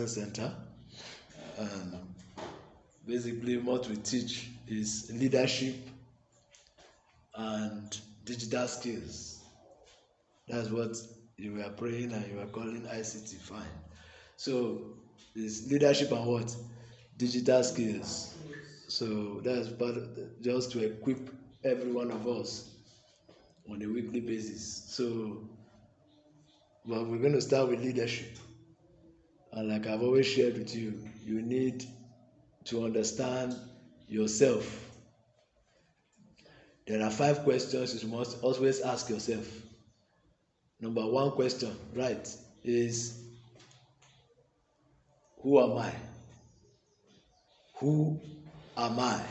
Center, and basically what we teach is leadership and digital skills. That's what you were praying and you were calling ICT. Fine. So it's leadership and what? Digital skills. So that's part of just to equip every one of us on a weekly basis. So, but we're going to start with leadership. And like I've always shared with you, you need to understand yourself. There are 5 questions you must always ask yourself. Number 1 question, right, is who am I? Who am I?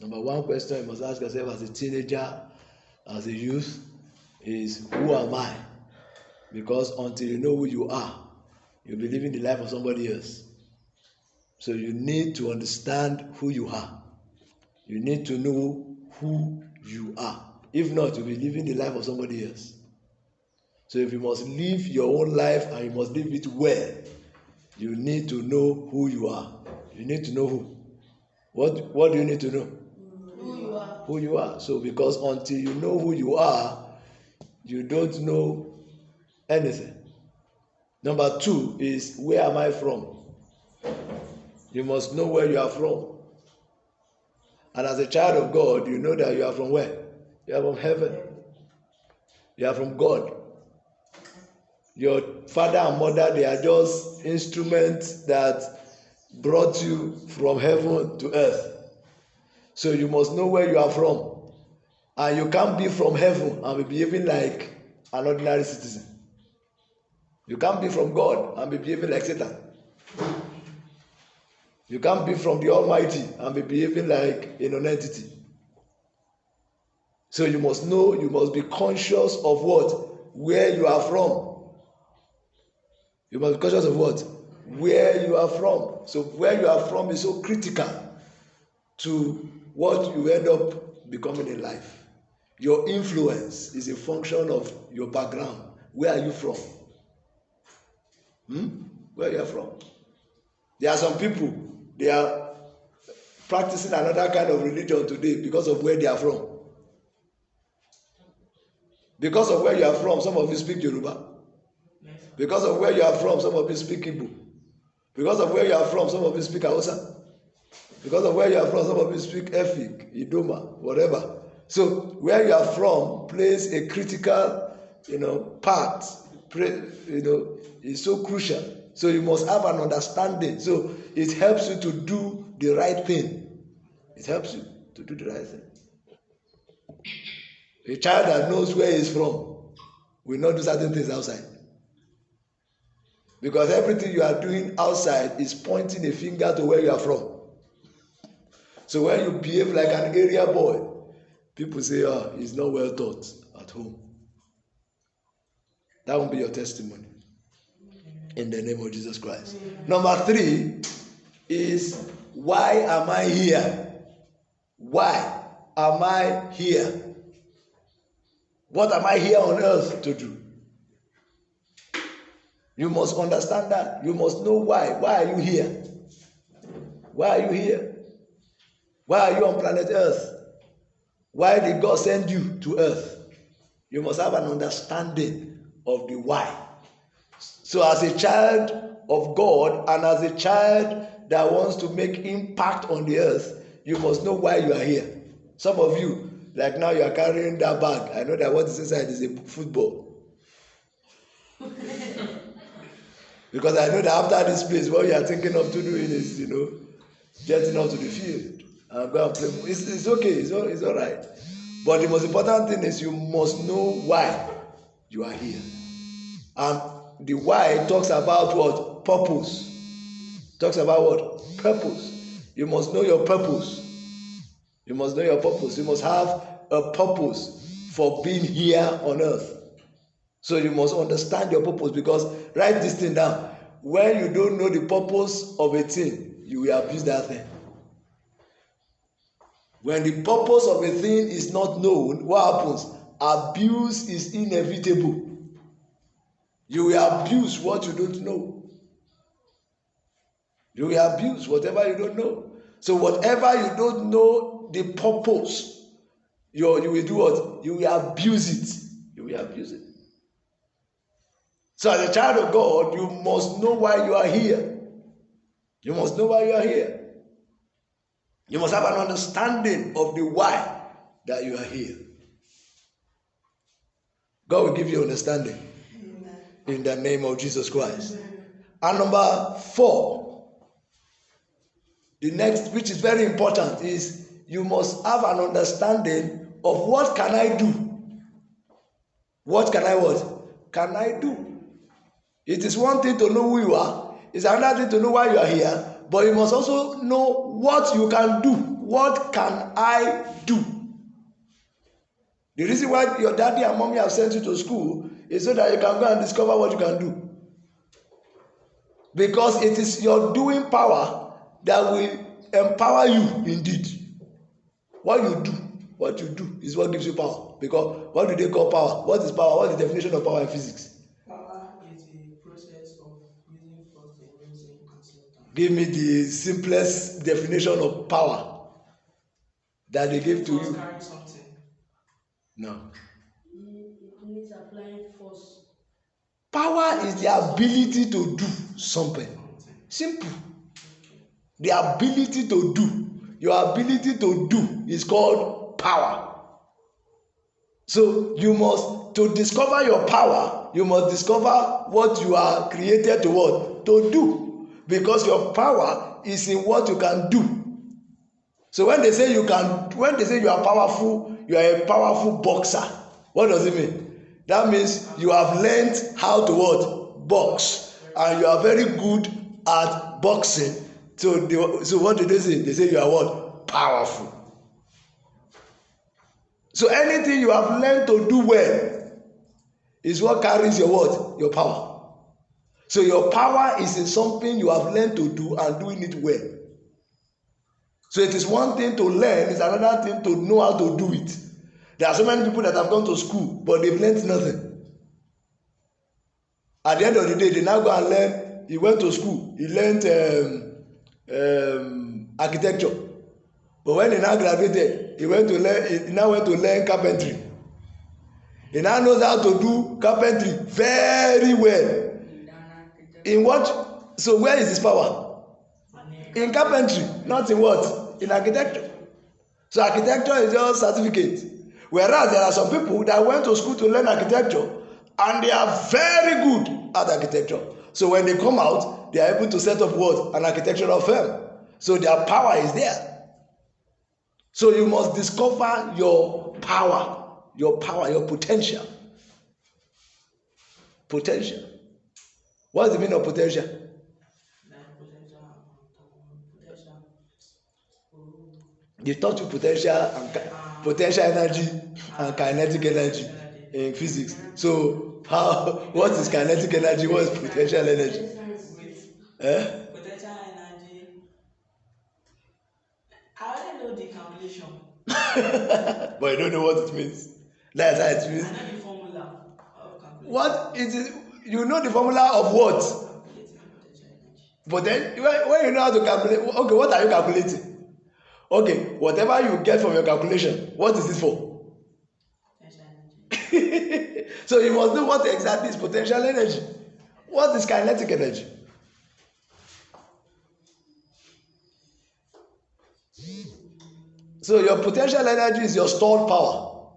Number 1 question you must ask yourself as a teenager, as a youth, is who am I? Because until you know who you are, you'll be living the life of somebody else. So you need to understand who you are. You need to know who you are. If not, you'll be living the life of somebody else. So if you must live your own life and you must live it well, you need to know who you are. You need to know who. What do you need to know? Who you are. Who you are. So because until you know who you are, you don't know anything. Number 2 is where am I from? You must know where you are from. And as a child of God, you know that you are from where? You are from heaven. You are from God. Your father and mother, they are just instruments that brought you from heaven to earth. So you must know where you are from. And you can't be from heaven and be behaving like an ordinary citizen. You can't be from God and be behaving like Satan. You can't be from the Almighty and be behaving like a non-entity. So you must know, you must be conscious of what? Where you are from. You must be conscious of what? Where you are from. So where you are from is so critical to what you end up becoming in life. Your influence is a function of your background. Where are you from? Where you are from? There are some people, they are practicing another kind of religion today because of where they are from. Because of where you are from, some of you speak Yoruba. Because of where you are from, some of you speak Igbo. Because of where you are from, some of you speak Hausa. Because of where you are from, some of you speak Efik, Idoma, whatever. So where you are from plays a critical, part. Is so crucial. So you must have an understanding. So it helps you to do the right thing. It helps you to do the right thing. A child that knows where he is from will not do certain things outside. Because everything you are doing outside is pointing a finger to where you are from. So when you behave like an area boy, people say, he's not well taught at home. That won't be your testimony. In the name of Jesus Christ. Number 3 is, why am I here? Why am I here? What am I here on earth to do? You must understand that. You must know why. Why are you here? Why are you here? Why are you on planet Earth? Why did God send you to earth? You must have an understanding of the why. So as a child of God and as a child that wants to make impact on the earth, you must know why you are here. Some of you, like now you are carrying that bag. I know that what is inside is a football. Because I know that after this place, what you are thinking of to doing is, jetting out to the field and go and play. It's okay, it's all right. But the most important thing is you must know why you are here. And the why talks about what? Purpose. Talks about what? Purpose. You must know your purpose. You must know your purpose. You must have a purpose for being here on earth. So you must understand your purpose, because write this thing down. When you don't know the purpose of a thing, you will abuse that thing. When the purpose of a thing is not known, what happens? Abuse is inevitable. You will abuse what you don't know. You will abuse whatever you don't know. So whatever you don't know the purpose, you will do what? You will abuse it. You will abuse it. So as a child of God, you must know why you are here. You must know why you are here. You must have an understanding of the why that you are here. God will give you understanding. Amen. In the name of Jesus Christ. Amen. And number 4, the next, which is very important, is you must have an understanding of what can I do. What can I what? Can I do? It is one thing to know who you are. It's another thing to know why you are here. But you must also know what you can do. What can I do? The reason why your daddy and mommy have sent you to school is so that you can go and discover what you can do. Because it is your doing power that will empower you indeed. What you do is what gives you power. Because what do they call power? What is power? What is the definition of power in physics? Give me the simplest definition of power that they give to you. No. It means applying force. Power is the ability to do something. Simple. The ability to do. Your ability to do is called power. So you must, to discover your power, you must discover what you are created to what? To do. Because your power is in what you can do. So when they say you are powerful, you are a powerful boxer. What does it mean? That means you have learned how to what? Box. And you are very good at boxing. So what do they say? They say you are what? Powerful. So anything you have learned to do well is what carries your what? Your power. So your power is in something you have learned to do and doing it well. So it is one thing to learn, it's another thing to know how to do it. There are so many people that have gone to school, but they've learned nothing. At the end of the day, they now go and learn. He went to school, he learned architecture. But when he now graduated, he now went to learn carpentry. He now knows how to do carpentry very well. In what? So where is his power? In carpentry, not in what? In architecture. So architecture is just certificate. Whereas there are some people that went to school to learn architecture and they are very good at architecture. So when they come out, they are able to set up what? An architectural firm. So their power is there. So you must discover your power, your potential. Potential. What is the meaning of potential? They taught you potential energy and kinetic energy in physics. So what is kinetic energy? What is potential energy? Potential energy. I already know the calculation. But you don't know what it means. That's how it means. I know the formula of calculation. What it is? You know the formula of what? But then when you know how to calculate, okay, what are you calculating? Okay, whatever you get from your calculation, what is it for? So you must know what exactly is potential energy. What is kinetic energy? So your potential energy is your stored power,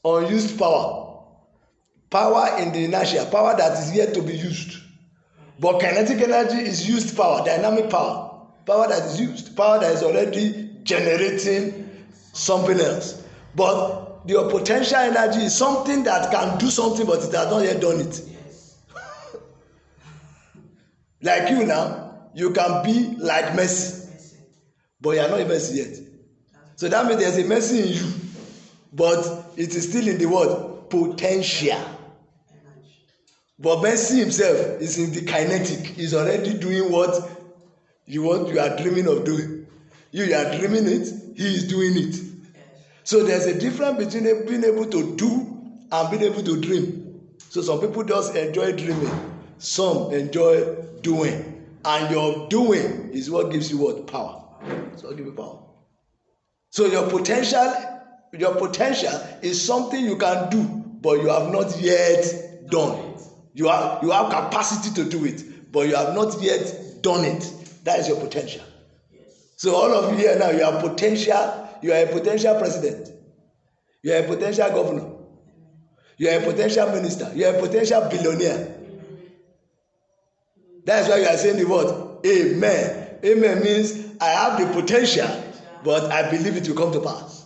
unused power. Power in the inertia, power that is yet to be used. But kinetic energy is used power, dynamic power, power that is used, power that is already generating something else. But your potential energy is something that can do something, but it has not yet done it. Like you now, you can be like Messi, but you are not a Messi yet. So that means there is a Messi in you, but it is still in the word potential. But Messi himself is in the kinetic. He's already doing what you are dreaming of doing. You are dreaming it, he is doing it. So there's a difference between being able to do and being able to dream. So some people just enjoy dreaming, some enjoy doing. And your doing is what gives you what? Power. It's what gives you power. So your potential is something you can do, but you have not yet done. You have capacity to do it, but you have not yet done it. That is your potential. So all of you here now, you are potential. You are a potential president. You are a potential governor. You are a potential minister. You are a potential billionaire. That's why you are saying the word amen. Amen means I have the potential, but I believe it will come to pass.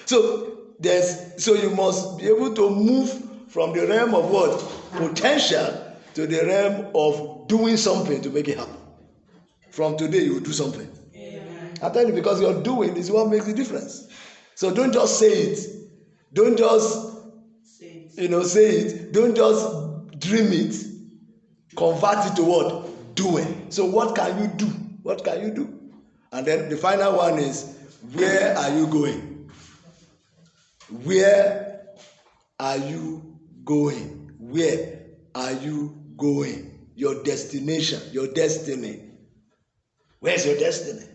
So you must be able to move from the realm of what? Potential to the realm of doing something to make it happen. From today you will do something. I tell you, because your doing is what makes the difference. So don't just say it. Don't just say it. Don't just dream it. Convert it to what? Doing. So what can you do? What can you do? And then the final one is, where are you going? Where are you going? Where are you going? Your destination, your destiny. Where's your destiny?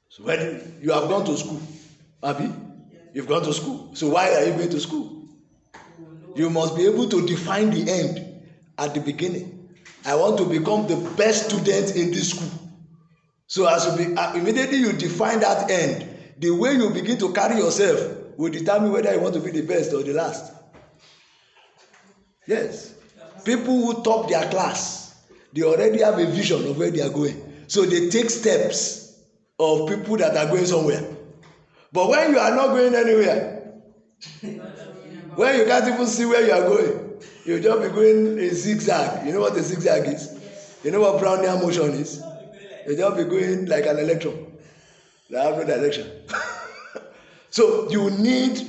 So when you have gone to school, Abi, you've gone to school. So why are you going to school? You must be able to define the end at the beginning. I want to become the best student in this school. So immediately you define that end, the way you begin to carry yourself will determine whether you want to be the best or the last. Yes. People who top their class, they already have a vision of where they are going. So they take steps of people that are going somewhere. But when you are not going anywhere, when you can't even see where you are going, you just be going a zigzag. You know what a zigzag is? You know what Brownian motion is? You just be going like an electron. They have no direction. So you need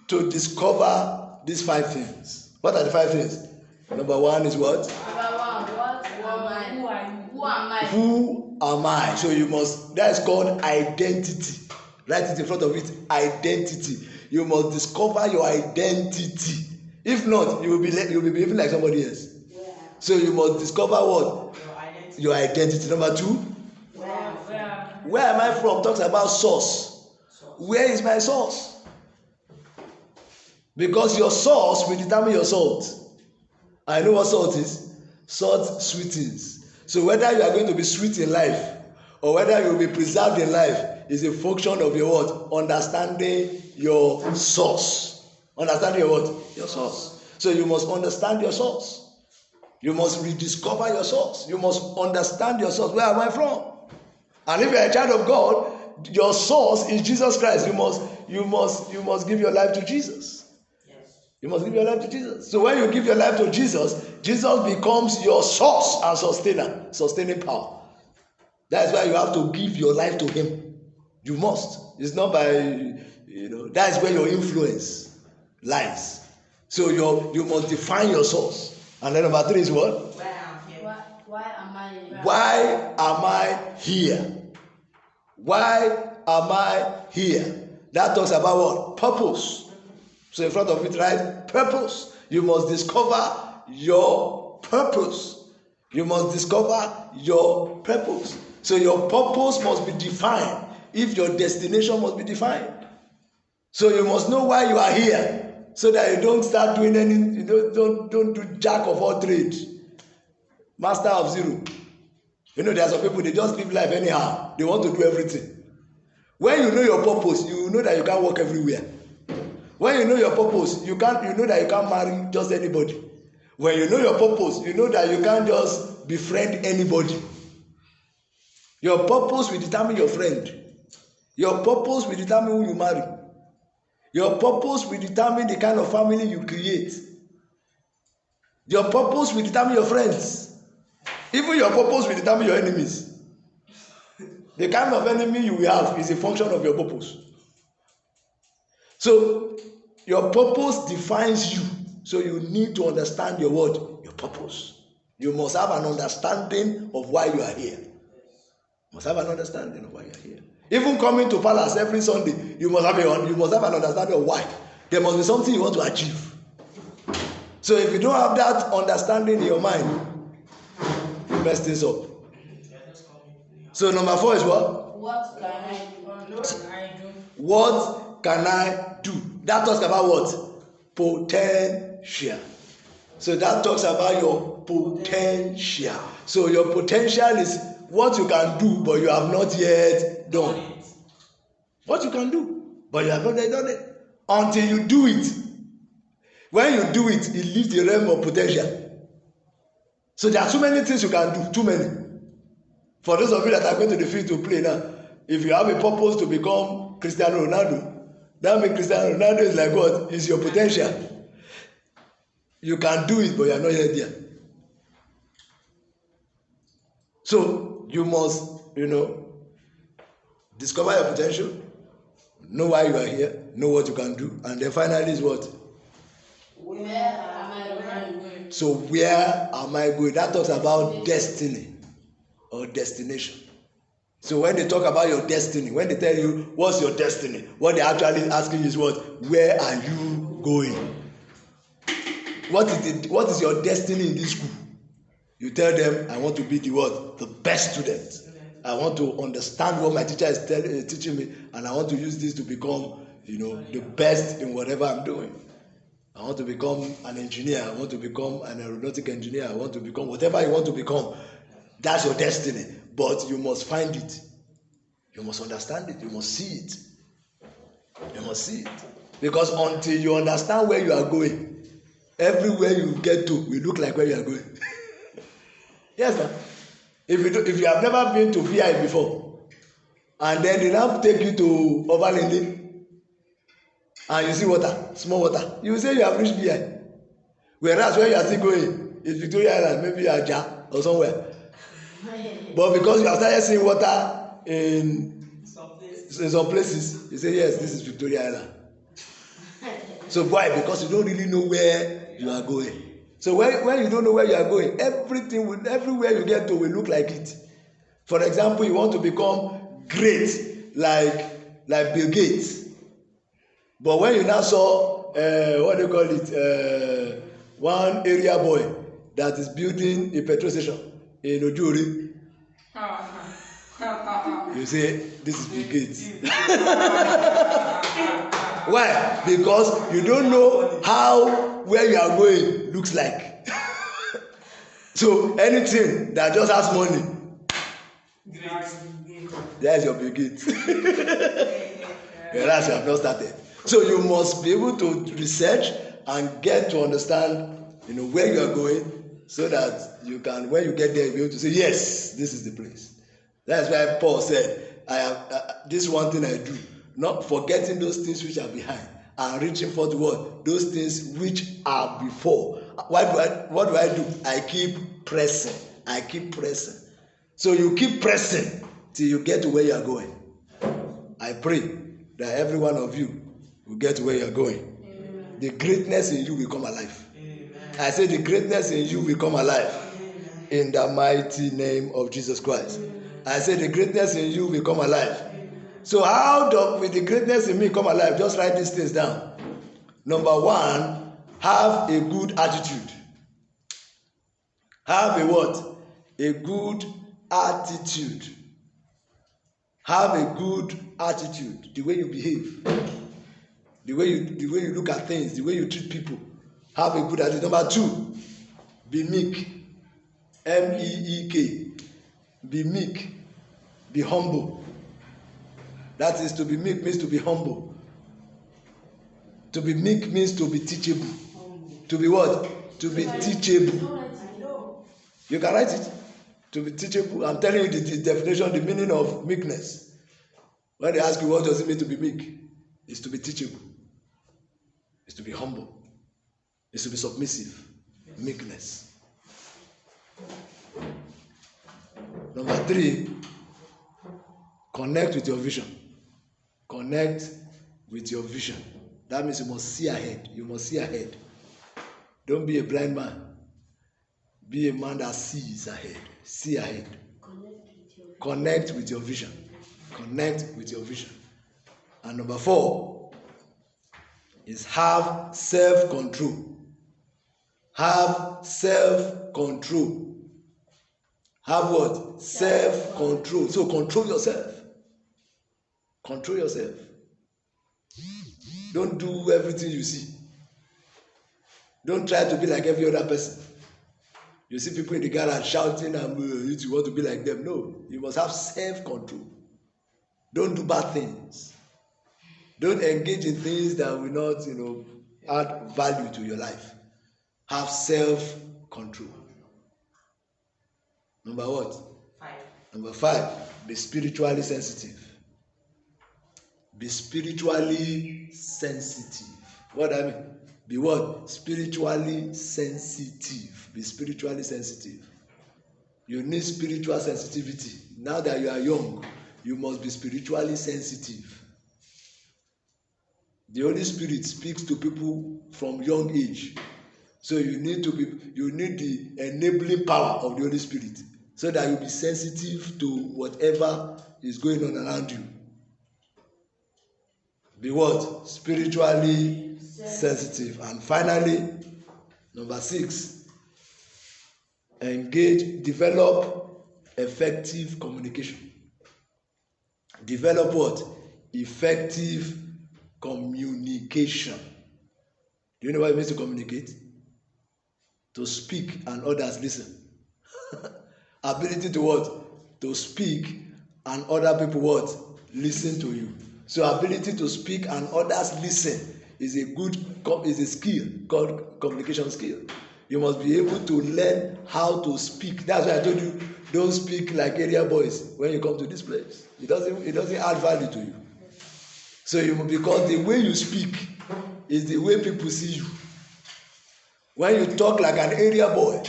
to discover these 5 things. What are the 5 things? Number 1 is what? Who am I? So you must, that is called identity. Write it in front of it. Identity. You must discover your identity. If not, you will be behaving like somebody else. Yeah. So you must discover what? Your identity. Number 2. Where am I from? Talks about source. Where is my source? Because your source will determine your salt. I know what salt is. Salt sweetens. So whether you are going to be sweet in life or whether you will be preserved in life is a function of your what? Understanding your source. Understanding your what? Your source. So you must understand your source. You must rediscover your source. You must understand your source. Where am I from? And if you are a child of God, your source is Jesus Christ. You must give your life to Jesus. You must give your life to Jesus. So when you give your life to Jesus, Jesus becomes your source and sustainer, sustaining power. That's why you have to give your life to him. You must. It's not by, that's where your influence lies. So you must define your source. And then number 3 is what? Why am I here? Why am I here? Why am I here? That talks about what? Purpose. So in front of it, write purpose. You must discover your purpose. You must discover your purpose. So your purpose must be defined if your destination must be defined. So you must know why you are here so that you don't start doing any, don't do jack of all trades, master of zero. There are some people, they just live life anyhow. They want to do everything. When you know your purpose, you know that you can't walk everywhere. When you know your purpose, you know that you can't marry just anybody. When you know your purpose, you know that you can't just befriend anybody. Your purpose will determine your friend. Your purpose will determine who you marry. Your purpose will determine the kind of family you create. Your purpose will determine your friends. Even your purpose will determine your enemies. The kind of enemy you will have is a function of your purpose. So your purpose defines you. So you need to understand your word, your purpose. You must have an understanding of why you are here. You must have an understanding of why you are here. Even coming to Palace every Sunday, you must have an understanding of why. There must be something you want to achieve. So if you don't have that understanding in your mind, mess things up. So number 4 is what? What can I do? What can I do? That talks about what? Potential. So that talks about your potential. So your potential is what you can do, but you have not yet done. What you can do, but you have not yet done it. Until you do it. When you do it, it leaves the realm of potential. So there are too many things you can do, too many. For those of you that are going to the field to play now, if you have a purpose to become Cristiano Ronaldo, that means Cristiano Ronaldo is like what? Is your potential. You can do it, but you are not yet there. So you must, discover your potential, know why you are here, know what you can do, and then finally is what? Where am I going? So where am I going? That talks about destiny or destination. So when they talk about your destiny, when they tell you what's your destiny, what they're actually asking you is what? Where are you going? What is your destiny in this school? You tell them, I want to be the what? The best student. I want to understand what my teacher is teaching me, and I want to use this to become, the best in whatever I'm doing. I want to become an engineer. I want to become an aeronautic engineer. I want to become whatever you want to become. That's your destiny. But you must find it. You must understand it. You must see it. You must see it. Because until you understand where you are going, everywhere you get to will look like where you are going. Yes, sir. If you have never been to VI before, and then they now take you to Ovalende, and you see water, small water, you will say you have reached VI. Whereas where you are still going is Victoria Island, maybe Ajah or somewhere. But because you have started seeing water in some places, you say, yes, this is Victoria Island. So why? Because you don't really know where you are going. So when you don't know where you are going, everywhere you get to will look like it. For example, you want to become great like Bill Gates. But when you now saw what do you call it, one area boy that is building a petrol station in Ojuri, you say this is Bill Gates. Why? Because you don't know how where you are going looks like. So anything that just has money, there's your Bill Gates. Whereas you have not started. So you must be able to research and get to understand, where you are going, so that you can, when you get there, you'll be able to say, yes, this is the place. That's why Paul said, I have this one thing I do, not forgetting those things which are behind, and reaching for the word, those things which are before. What do I do? I keep pressing. I keep pressing. So you keep pressing till you get to where you are going. I pray that every one of you will get to where you are going. Amen. The greatness in you will come alive. Amen. I say the greatness in you will come alive. Amen. In the mighty name of Jesus Christ. Amen. I say the greatness in you will come alive. Amen. So how will the greatness in me come alive? Just write these things down. Number 1, have a good attitude. Have a what? A good attitude. Have a good attitude. The way you behave, the way you look at things, the way you treat people. Have a good attitude. Number 2, be meek. M-E-E-K. Be meek. Be humble. That is, to be meek means to be humble. To be meek means to be teachable. To be what? To be teachable. You can write it. To be teachable. I'm telling you the definition, the meaning of meekness. When they ask you what does it mean to be meek, it's to be teachable. It's to be humble. It's to be submissive. Meekness. Number 3, connect with your vision. Connect with your vision. That means you must see ahead. You must see ahead. Don't be a blind man. Be a man that sees ahead. See ahead. Connect with your vision. Connect with your vision. And number 4 is have self-control. Have self-control. Have what? Self-control. So control yourself. Control yourself. Don't do everything you see. Don't try to be like every other person. You see people in the garage shouting and you want to be like them. No, you must have self-control. Don't do bad things. Don't engage in things that will not, add value to your life. Have self-control. Number what? 5. Number 5, be spiritually sensitive. Be spiritually sensitive. What do I mean? Be what? Spiritually sensitive. Be spiritually sensitive. You need spiritual sensitivity. Now that you are young, you must be spiritually sensitive. The Holy Spirit speaks to people from young age. So you need the enabling power of the Holy Spirit so that you'll be sensitive to whatever is going on around you. Be what? Spiritually sensitive. And finally, number 6, develop effective communication. Develop what? Effective communication. Do you know what it means to communicate? To speak and others listen. Ability to what? To speak and other people what? Listen to you. So ability to speak and others listen is a skill called communication skill. You must be able to learn how to speak. That's why I told you, don't speak like area boys when you come to this place. It doesn't add value to you. So because the way you speak is the way people see you. When you talk like an area boy,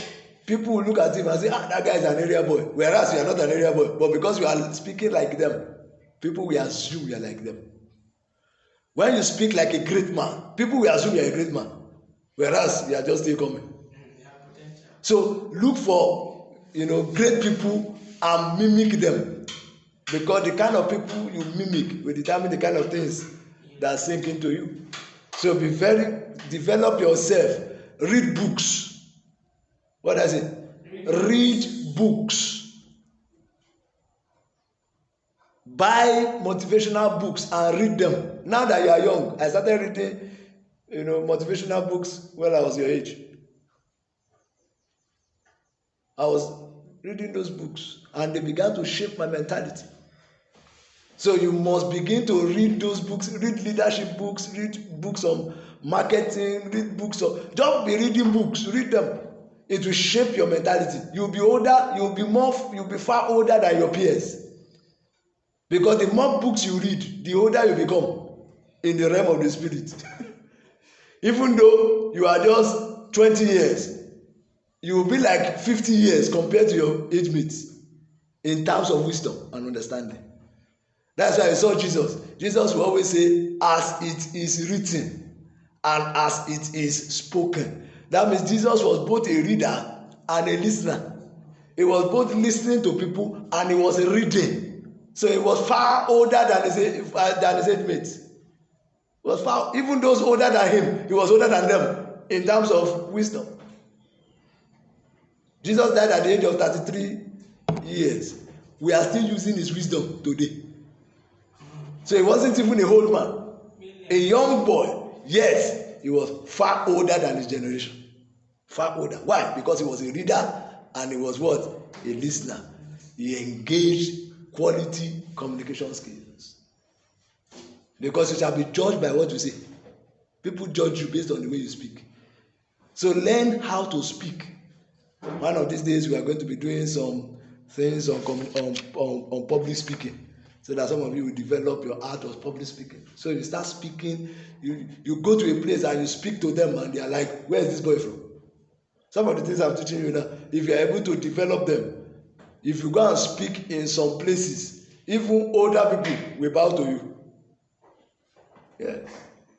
people will look at him and say, that guy is an area boy. Whereas you are not an area boy. But because you are speaking like them, people will assume you are like them. When you speak like a great man, people will assume you are a great man. Whereas you are just still coming. So look for great people and mimic them. Because the kind of people you mimic will determine the kind of things that sink into you. So develop yourself. Read books. What does it? Read books. Buy motivational books and read them. Now that you are young, I started reading, motivational books when I was your age. I was reading those books and they began to shape my mentality. So you must begin to read those books, read leadership books, read books on marketing, read books on, don't be reading books, read them. It will shape your mentality. You'll be older, you'll be far older than your peers. Because the more books you read, the older you become in the realm of the spirit. Even though you are just 20 years, you will be like 50 years compared to your age mates in terms of wisdom and understanding. That's why I saw Jesus. Jesus will always say, as it is written and as it is spoken. That means Jesus was both a reader and a listener. He was both listening to people and he was reading. So he was far older than his age mates. Even those older than him, he was older than them in terms of wisdom. Jesus died at the age of 33 years. We are still using his wisdom today. So he wasn't even a old man, a young boy, yet he was far older than his generation. Far older. Why? Because he was a reader and he was what? A listener. He engaged quality communication skills. Because you shall be judged by what you say. People judge you based on the way you speak. So learn how to speak. One of these days we are going to be doing some things on public speaking. So that some of you will develop your art of public speaking. So you start speaking, you go to a place and you speak to them and they are like, where is this boy from? Some of the things I'm teaching you now, if you are able to develop them, if you go and speak in some places, even older people will bow to you. Yeah.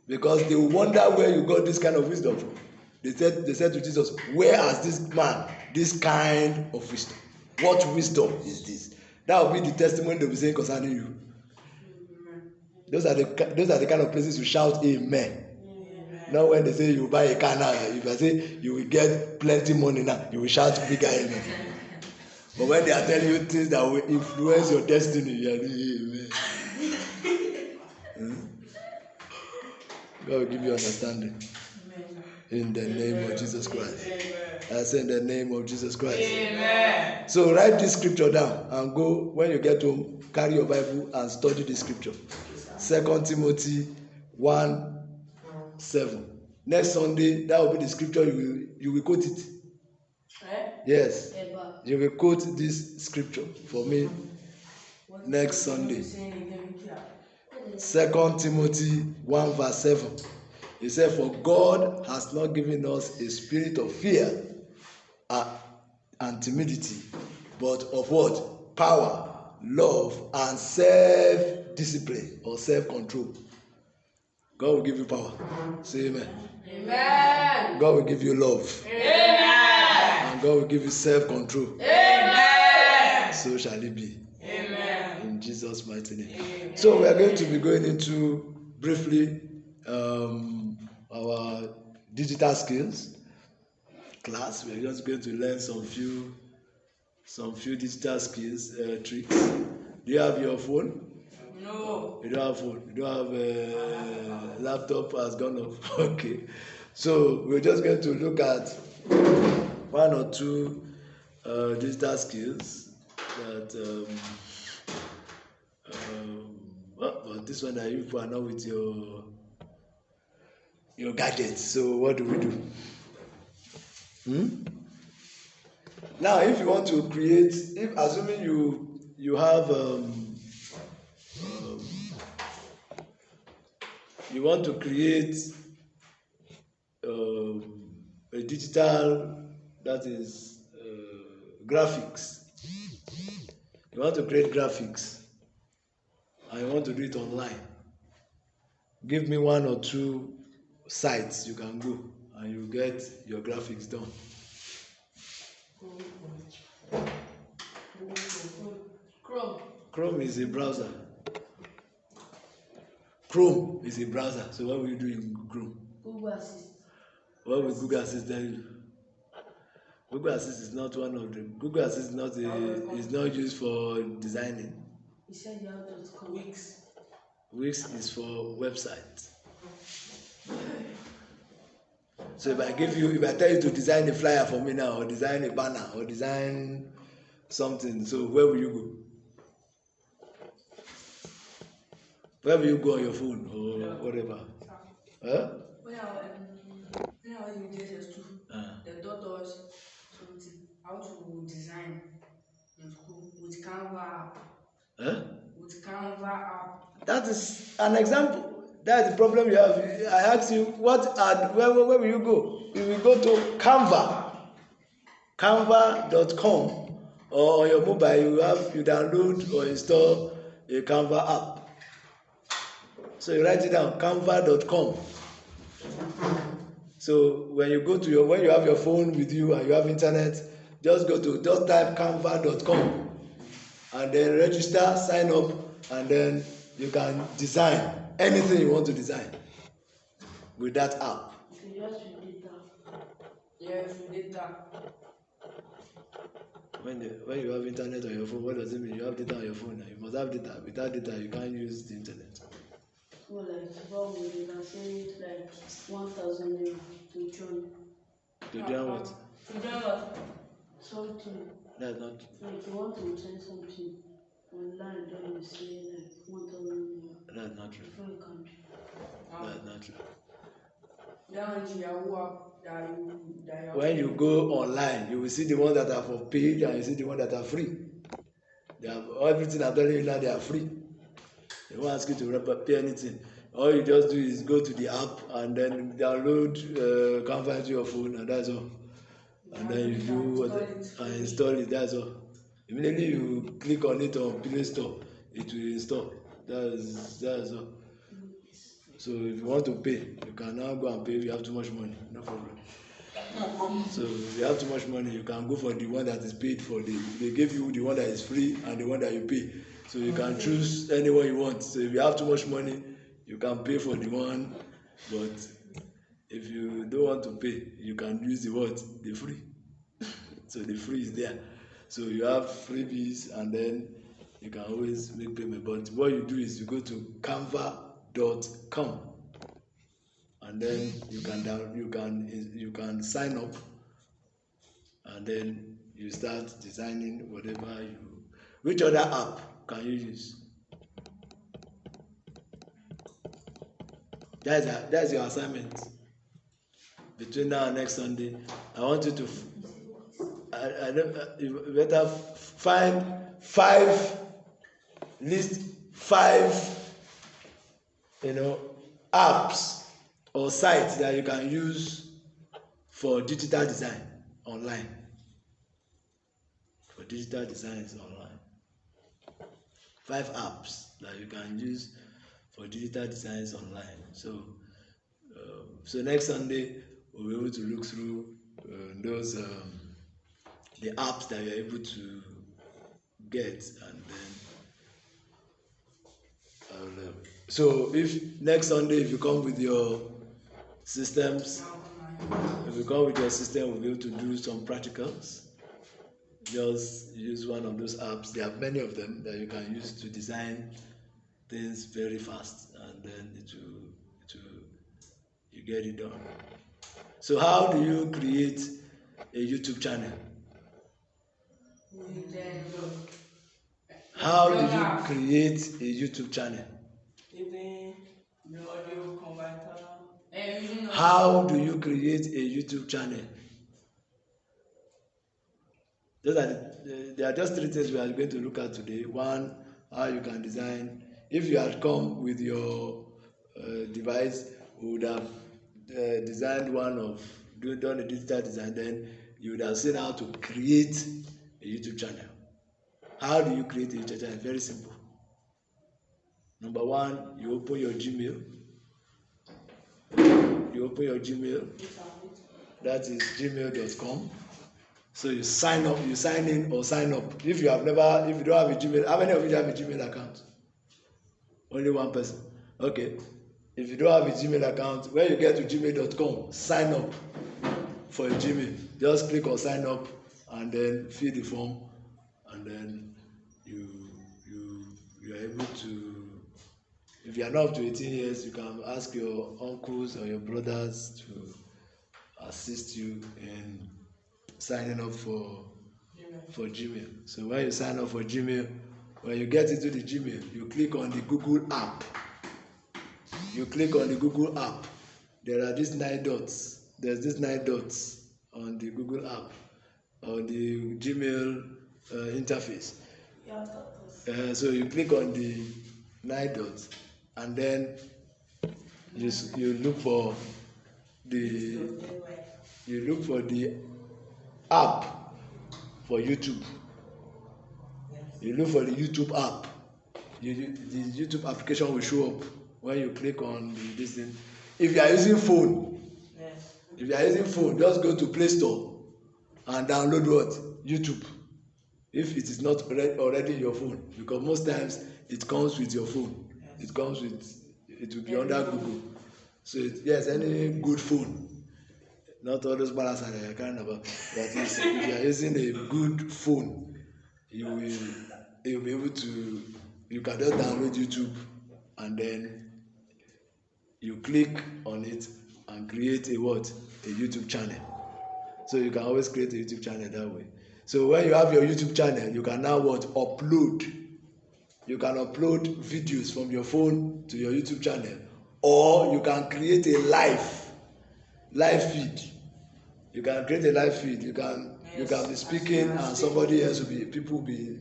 Because they will wonder where you got this kind of wisdom from. They said to Jesus, where has this man this kind of wisdom? What wisdom is this? That will be the testimony they'll be saying concerning you. Those are the kind of places you shout amen. Not when they say you buy a car now. If I say you will get plenty money now, you will shout bigger amen. But when they are telling you things that will influence your destiny, you are doing amen. God will give you understanding. In the name of Jesus Christ. I say in the name of Jesus Christ. Amen. So write this scripture down and go, when you get home, carry your Bible and study this scripture. 2 Timothy 1:7. Next Sunday, that will be the scripture you will quote it. Yes. You will quote this scripture for me next Sunday. 2 Timothy 1:7. He said, for God has not given us a spirit of fear and timidity, but of what? Power, love, and self-discipline or self-control. God will give you power. Say amen. Amen. God will give you love. Amen. And God will give you self-control. Amen. So shall it be. Amen. In Jesus' mighty name. Amen. So we are going to be going into briefly our digital skills class. We are just going to learn some few digital skills tricks. Do you have your phone? No. You don't have phone. You don't have laptop has gone off. Okay. So we're just going to look at one or two digital skills that but this one that you are not with your gadgets. So what do we do? Now, if you want to create, if assuming you have you want to create a digital, that is graphics. You want to create graphics and you want to do it online. Give me one or two sites you can go and you get your graphics done. Chrome is a browser. Chrome is a browser. So what will you do in Chrome? Google Assist. What will Google Assist tell you? Google Assist is not one of them. Google Assist is not used for designing. He said you have to call Wix. Wix is for website. So if I tell you to design a flyer for me now, or design a banner, or design something, so where will you go? Where will you go on your phone or whatever? Huh? When I was in JS2, they taught us something, how to design in school with Canva app. Huh? With Canva app. That is an example. That's the problem you have. I asked you, where will you go? You will go to canva.com, or on your mobile you download or install a Canva app. So you write it down, canva.com. So when you have your phone with you and you have internet, just type canva.com and then register, sign up, and then you can design anything you want to design with that app. You just with data. Yes, with data. When you have internet on your phone, what does it mean? You have data on your phone. You must have data. Without data, you can't use the internet. So what we can say like 1,000 naira to join. To join what? To join what? Something. That's not. So if you want to send something online, then you say like 1,000 naira. That's not true. Before you can do. That's not true. When you go online, you will see the ones that are for paid and you see the ones that are free. They have everything I'm telling you now, they are free. They won't ask you to pay anything. All you just do is go to the app and then download Canva into your phone, and that's all. And then you do and install it, that's all. Immediately you click on it on Play Store, it will install. That's all. So if you want to pay, you can now go and pay if you have too much money, no problem. So if you have too much money, you can go for the one that is paid for. They give you the one that is free and the one that you pay. So you can choose any one you want. So if you have too much money, you can pay for the one. But if you don't want to pay, you can use the free. So the free is there. So you have freebies, and then you can always make payment. But what you do is you go to canva.com, and then you can sign up, and then you start designing whatever you. Which other app can you use? That's your assignment. Between now and next Sunday, I want you to. You better find list five, apps or sites that you can use for digital design online. For digital designs online, 5 apps that you can use for digital designs online. So next Sunday we'll be able to look through those the apps that you're able to get, and then so if next Sunday, if you come with your systems, we'll be able to do some practicals. Just use one of those apps. There are many of them that you can use to design things very fast, and then you get it done. So how do you create a YouTube channel? How do you create a YouTube channel? How do you create a YouTube channel? There are just 3 things we are going to look at today. 1, how you can design. If you had come with your device, we would have designed done a digital design. Then you would have seen how to create a YouTube channel. How do you create a YouTube channel? Very simple. Number 1, you open your Gmail. That is gmail.com. So you sign up, you sign in or sign up. If you don't have a Gmail, how many of you have a Gmail account? Only one person. Okay. If you don't have a Gmail account, when you get to gmail.com, sign up for a Gmail. Just click on sign up and then fill the form, and then you are able to. If you are not up to 18 years, you can ask your uncles or your brothers to assist you in signing up for Gmail. So when you sign up for Gmail, when you get into the Gmail, you click on the Google app. There are these 9 dots. There's these 9 dots on the Google app, on the Gmail interface. So you click on the 9 dots, and then you look for the app for YouTube. You look for the YouTube app. The YouTube application will show up when you click on this thing. If you are using phone, just go to Play Store and download YouTube. If it is not already in your phone, because most times it comes with your phone. It will be under Google. So any good phone. Not all those balance that you're kind about. That is, if you are using a good phone, you'll be able to. You can just download YouTube, and then you click on it and create a YouTube channel. So you can always create a YouTube channel that way. So when you have your YouTube channel, you can now upload. You can upload videos from your phone to your YouTube channel, or you can create a live feed. You can create a live feed. You can be speaking, and people will be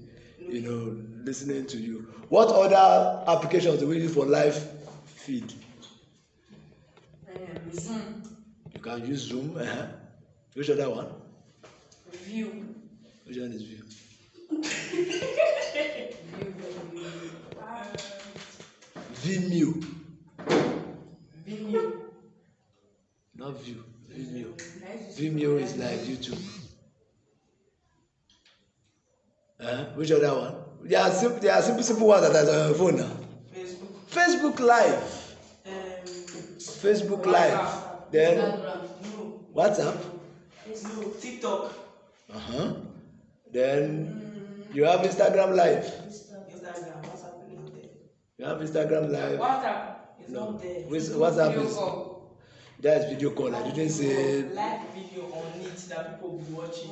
listening to you. What other applications do we use for live feed? Zoom. You can use Zoom. Which other one? View. Which one is View? Vimeo. Not View. Vimeo. Vimeo is like YouTube. Which other one? There are simple ones that are on your phone now. Facebook Live. Facebook Live. Then WhatsApp. TikTok. Then you have Instagram Live. Instagram, what's happening there? You have Instagram Live. WhatsApp. It's not there. WhatsApp is Call. that is video call. I didn't say live video on it that people will be watching.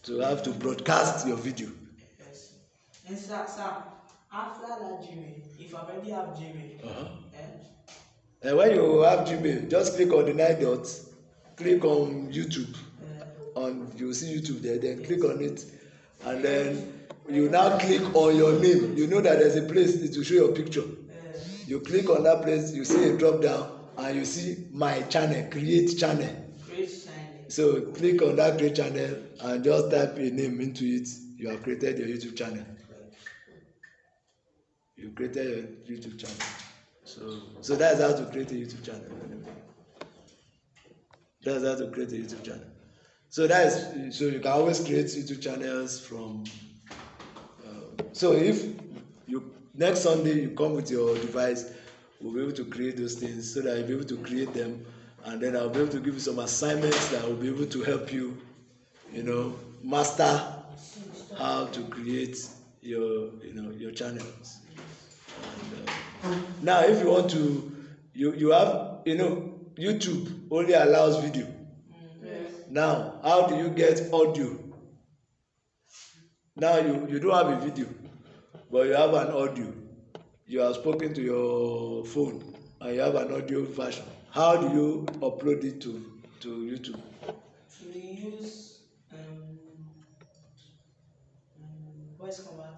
to have to broadcast your video. Yes. And sir, after that Gmail, if I already have Gmail, And when you have Gmail, just click on the 9 dots, click on YouTube. You see YouTube there, then click on it, and then you now click on your name. You know that there's a place to show your picture. You click on that place, you see a drop down, and you see my channel, create channel. So click on that create channel and just type a name into it. You have created your YouTube channel. You created your YouTube channel. So that's how to create a YouTube channel. That's how to create a YouTube channel. So you can always create YouTube channels from. So if you next Sunday you come with your device, we'll be able to create those things so that you'll be able to create them, and then I'll be able to give you some assignments that will be able to help you, master how to create your channels. And, now, if you want to, you have YouTube only allows video. Now, how do you get audio? Now you don't have a video, but you have an audio. You have spoken to your phone and you have an audio version. How do you upload it to YouTube? We use voice converter.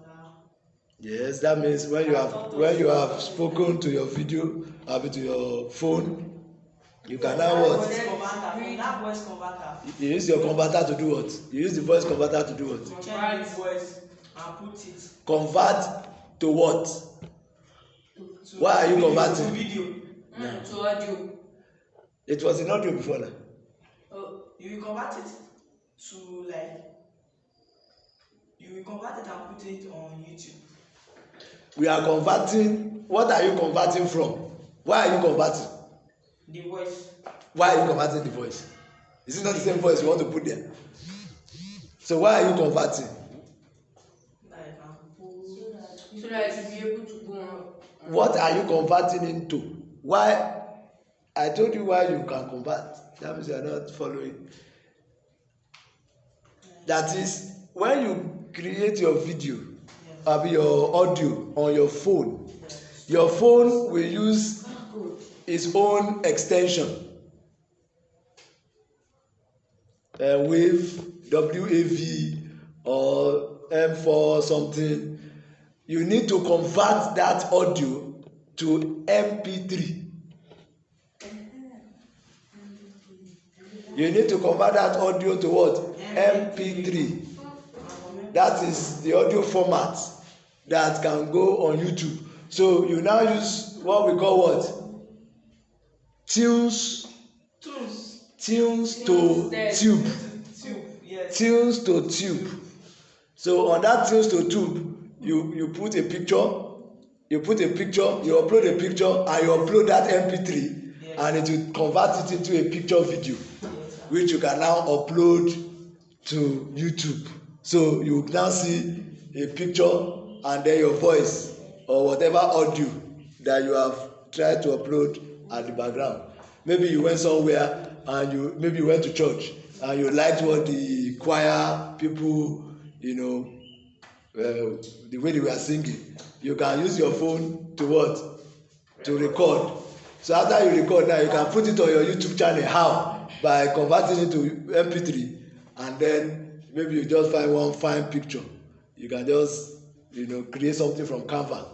Yes, that means when you have spoken to your video, to your phone, you can now what? That voice converter. You use your converter to do what? You use the voice converter to do what? Change the voice and put it. Convert to what? Why are you converting? To video. To audio. It was in audio before now. You will convert it to you will convert it and put it on YouTube. We are converting. What are you converting from? Why are you converting? The voice. Why are you converting the voice? Is it not the same voice you want to put there? So why are you converting? So that you be able to go on. What are you converting into? Why? I told you why you can convert. That means you are not following. That is, when you create your video, your audio on your phone will use its own extension. Wave, WAV or M4 something. You need to convert that audio to MP3. You need to convert that audio to what? MP3. That is the audio format that can go on YouTube. So you now use what we call what? Tunes to tube. Tunes to tube. So on that tunes to tube, you put a picture, you upload a picture, and you upload that MP3, and it will convert it into a picture video, which you can now upload to YouTube. So you now see a picture and then your voice or whatever audio that you have tried to upload at the background. Maybe you went somewhere and maybe you went to church and you liked what the choir people, the way they were singing. You can use your phone to what? To record. So after you record now, you can put it on your YouTube channel. How? By converting it to MP3, and then maybe you just find one fine picture. You can just create something from Canva,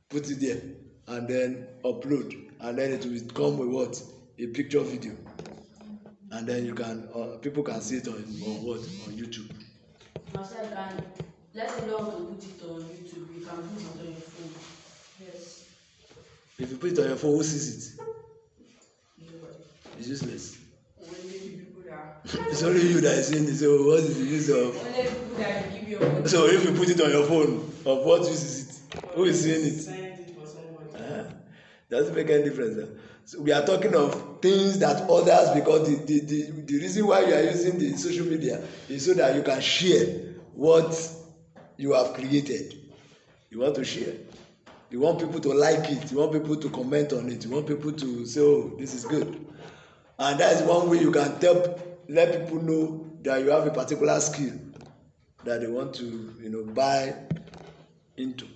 put it there, and then upload, and then it will come with what? A picture video, and then you can people can see it on YouTube. Let's say you want to put it on YouTube, you can put it on your phone. Yes. If you put it on your phone, who sees it? It's useless. Only people that. It's only you that is seeing it. So what is the use of? Only people that give you your. So if you put it on your phone, of what use is it? Who is seeing it? Send it for somebody. Doesn't make any difference. So we are talking of things that others, because the reason why you are using the social media is so that you can share what you have created. You want to share. You want people to like it. You want people to comment on it. You want people to say, oh, this is good. And that is one way you can let people know that you have a particular skill that they want to buy into.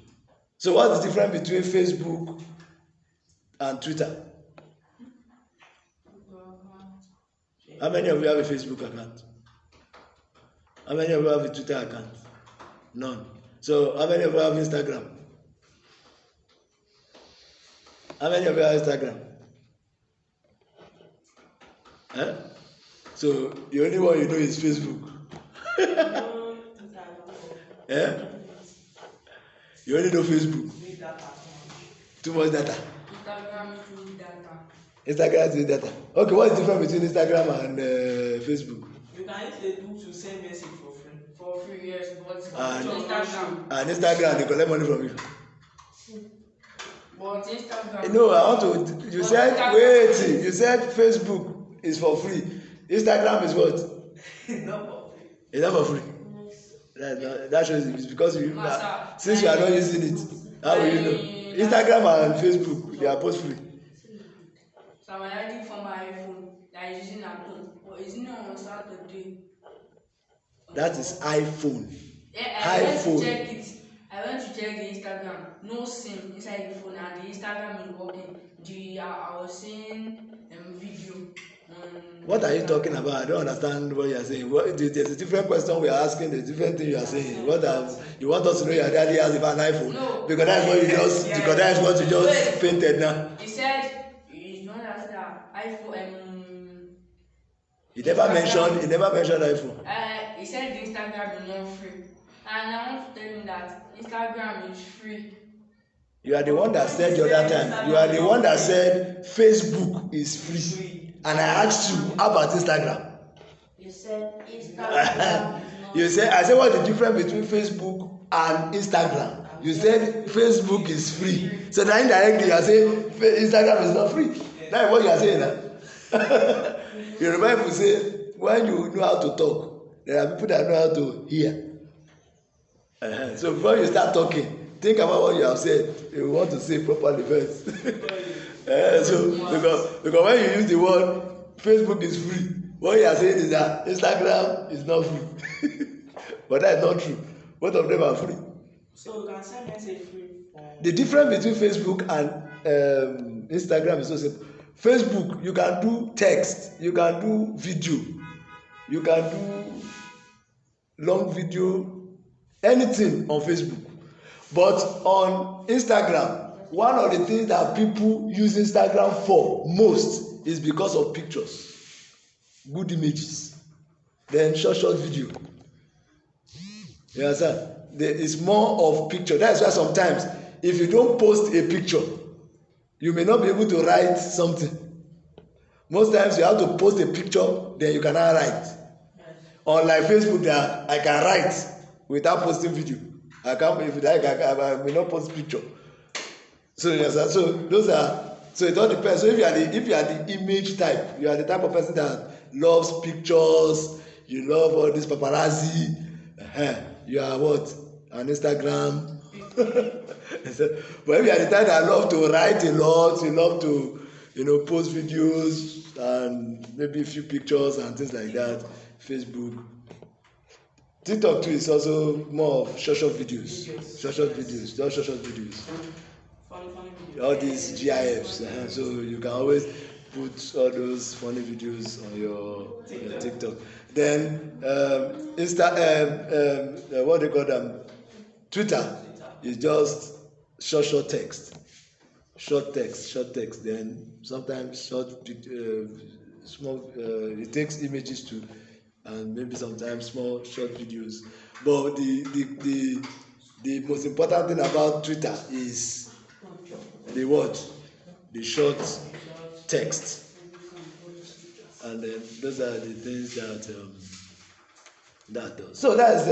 So what's the difference between Facebook and Twitter? How many of you have a Facebook account? How many of you have a Twitter account? None. So how many of you have Instagram? How many of you have Instagram? So the only one you know is Facebook. You only know Facebook. Too much data. Instagram is data. Okay, what's the difference between Instagram and Facebook? You can use Facebook to send message for free. For free, yes, but Instagram. And Instagram, they collect money from you. But Instagram. No, I want to. You said wait. You said Facebook is for free. Instagram is what? Not for free. It's not for free. That shows it's because since you are not using it, how will you know? Instagram and Facebook, they are both free. So I'm writing for my iPhone that is using at home, but it's not on Saturday. That is iPhone. Yeah, I went to check it. I went to check the Instagram. No SIM inside the phone, and the Instagram is working. I was seeing video. What are you talking about? I don't understand what you are saying. There's a different question we are asking. There's a different thing you are saying. You want us to know your daddy has an iPhone? No. Because that's what you just. Because that's what you just painted now. He said you don't understand iPhone. He never mentioned iPhone. He said the Instagram is not free, and I want to tell him that Instagram is free. You are the one that said the other time. You are the one that said Facebook is free. And I asked you, how about Instagram? You said Instagram. You said, I said, what's the difference between Facebook and Instagram? You said Facebook is free. So now indirectly you are saying Instagram is not free. That's what you are saying now. Yoruba people say, when you know how to talk, there are people that know how to hear. So before you start talking, think about what you have said. You want to say properly first. So because when you use the word Facebook is free, what you are saying is that Instagram is not free. But that is not true. Both of them are free. So you can send message free. The difference between Facebook and Instagram is so simple. Facebook, you can do text, you can do video, you can do long video, anything on Facebook. But on Instagram, one of the things that people use Instagram for most is because of pictures, good images, then short video. You understand? It's more of picture. That's why sometimes if you don't post a picture, you may not be able to write something. Most times you have to post a picture, then you cannot write. Unlike Facebook, that I can write without posting video. I can't. If I may not post picture. So yes, so those are. So it all depends. So if you are the image type, you are the type of person that loves pictures. You love all this paparazzi. You are what? On Instagram. But if you are the type that love to write a lot, you love to post videos and maybe a few pictures and things like that. Facebook. TikTok too is also more of short videos. Just short videos. Funny videos. All these GIFs. So you can always put all those funny videos on your TikTok. Then what they call them, Twitter is just short text. Short text. Then sometimes small. It takes images too, and maybe sometimes small short videos. But the most important thing about Twitter is the what? The short text. And then those are the things that does. So that's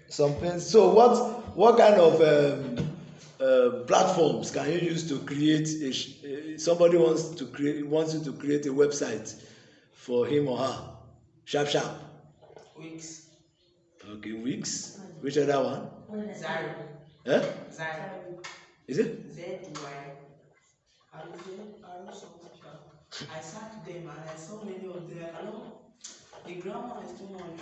something. So what kind of platforms can you use to create somebody wants you to create a website for him or her, sharp. Wix. Okay, Wix. Which other one? Zaro. Eh? Zaro. Is it? ZY. I searched them and I saw many of them. I know the grammar is too much.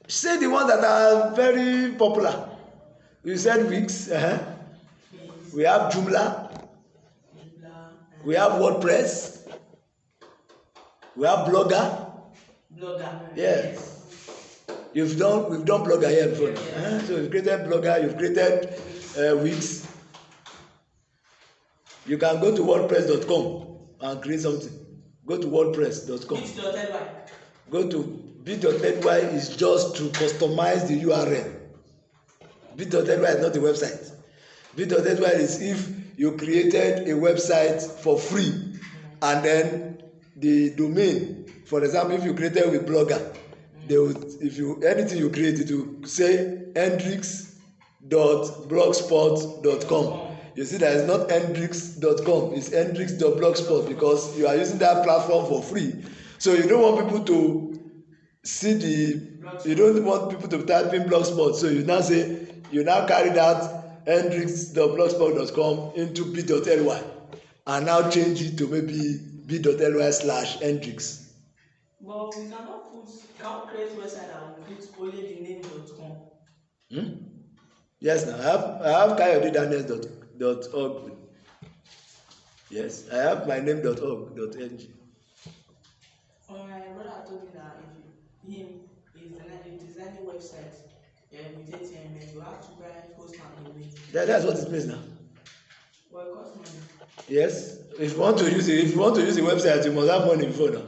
Say the ones that are very popular. You said Wix. We have Joomla. We have WordPress. We have Blogger. Yeah. We've done Blogger here before. Yes. So you've created Blogger, you've created Wix. You can go to WordPress.com and create something. Go to WordPress.com. Bit.ly. Go to bit.ly is just to customize the URL. Bit.ly is not a website. Bit.ly is if you created a website for free and then the domain, for example, if you created with Blogger, anything you create, it will say hendrix.blogspot.com. You see that it's not hendrix.com, it's hendrix.blogspot because you are using that platform for free. So you don't want people to see you don't want people to type in blogspot. So you now carry that hendrix.blogspot.com into bit.ly and now change it to maybe bit.ly/hendrix. But we can't create website and put only the name.com. Yes, now I have kayodedaniels.org. Yes, I have my name.org.ng. My brother told me that if him is designing website with HTML, you have to buy host and domain. That's what it means now. Well, it costs money. Yes, if you want to use a website, you must have money before now.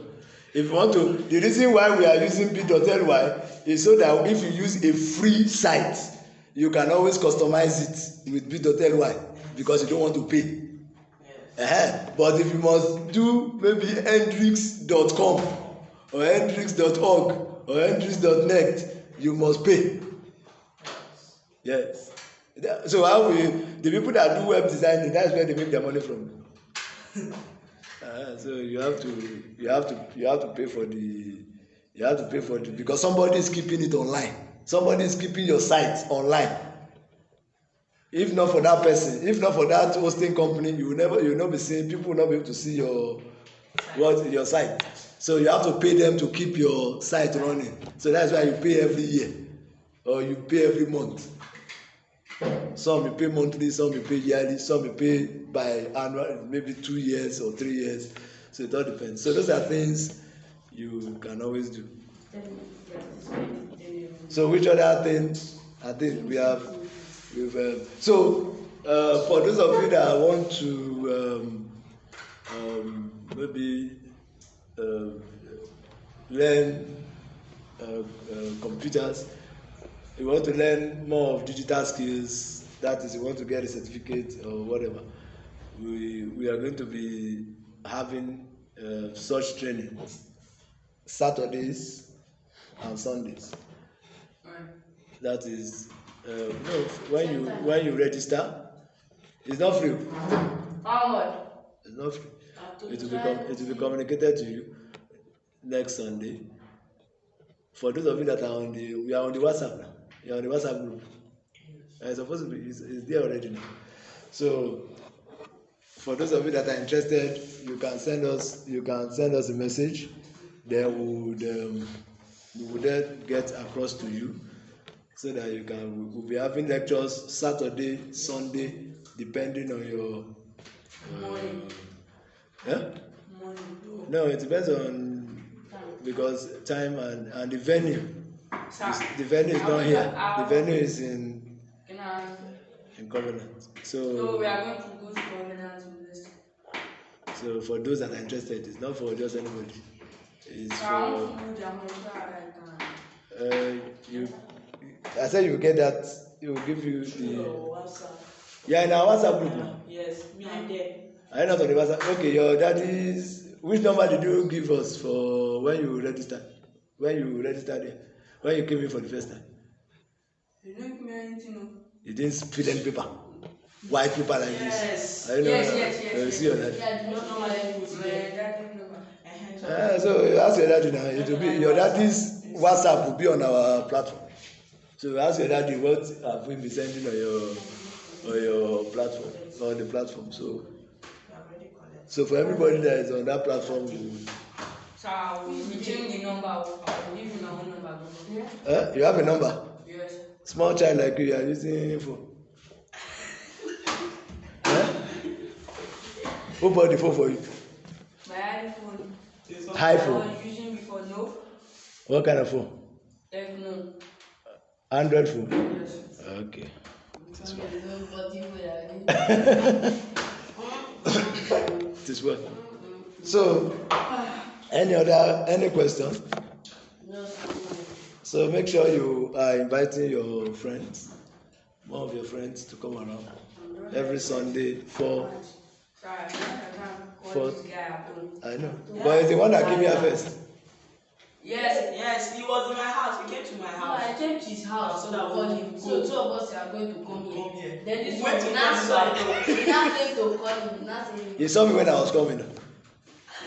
If you want to, the reason why we are using bit.ly is so that if you use a free site, you can always customize it with bit.ly because you don't want to pay. Yes. But if you must do maybe hendrix.com or hendrix.org or hendrix.net, you must pay. Yes. So the people that do web designing, that's where they make their money from. So you have to pay for the because somebody is keeping it online. Somebody is keeping your site online. If not for that person, if not for that hosting company, you will not be seeing, people will not be able to see your site. So you have to pay them to keep your site running. So that's why you pay every year or you pay every month. Some you pay monthly, some you pay yearly, some you pay by annual, maybe 2 years or 3 years. So it all depends. So those are things you can always do. So which other things? I think so for those of you that want to maybe learn computers, you want to learn more of digital skills, that is, you want to get a certificate or whatever, we are going to be having such training Saturdays and Sundays. That is when you register, it's not free. How much? It's not free. It will be communicated to you next Sunday. For those of you that are we are on the WhatsApp now. You are on the WhatsApp group. It's supposed to be it's there already now. So for those of you that are interested, you can send us a message. Then we will then get across to you so that we'll be having lectures Saturday, Sunday, depending on your Morning. No, it depends on because time and the venue. The venue is not here. The venue is in Covenant. So we are going to go to Covenant. So for those that are interested, it's not for just anybody. It's for I said you get that. It will give you the WhatsApp. Yeah, in our WhatsApp group now. Yes, me and them. Are you not on the WhatsApp? Okay, your daddy's. Which number did you give us for when you registered? When you registered there? When you came in for the first time? You didn't give me anything. You didn't fill any paper. white paper like Yes. this. I know. Yes. You see your daddy. Yeah, You don't normally put my there. daddy number. So you ask your daddy now. It will be your daddy's WhatsApp will be on our platform. So you ask your daddy what have we been sending on your platform, on the platform. So for everybody that is on that platform, So I will change the number. I will give you my own number. you have a number. Yes. Small child like you are using phone. Who bought the phone for you? My iPhone. iPhone. I was using before. No. What kind of phone? No. Android phone. Yes. Okay. It is well. So, any question? No. So make sure you are inviting your friends, more of your friends to come around every Sunday for. Sorry, I can't call this guy at home. I know, but it's the one that gave me a first. Yes, he was in my house. He came to my No, house. I came to his house So to that call we him. go. So 2 of us are going to come Come here. here. Then this Went one to we now come saw back. him. We now came to call him. We now say You saw me when I was coming.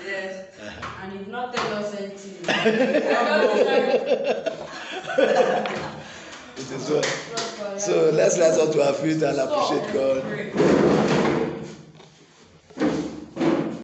yes. And he did not tell us anything. It is well. So let's rise up to our feet and appreciate God.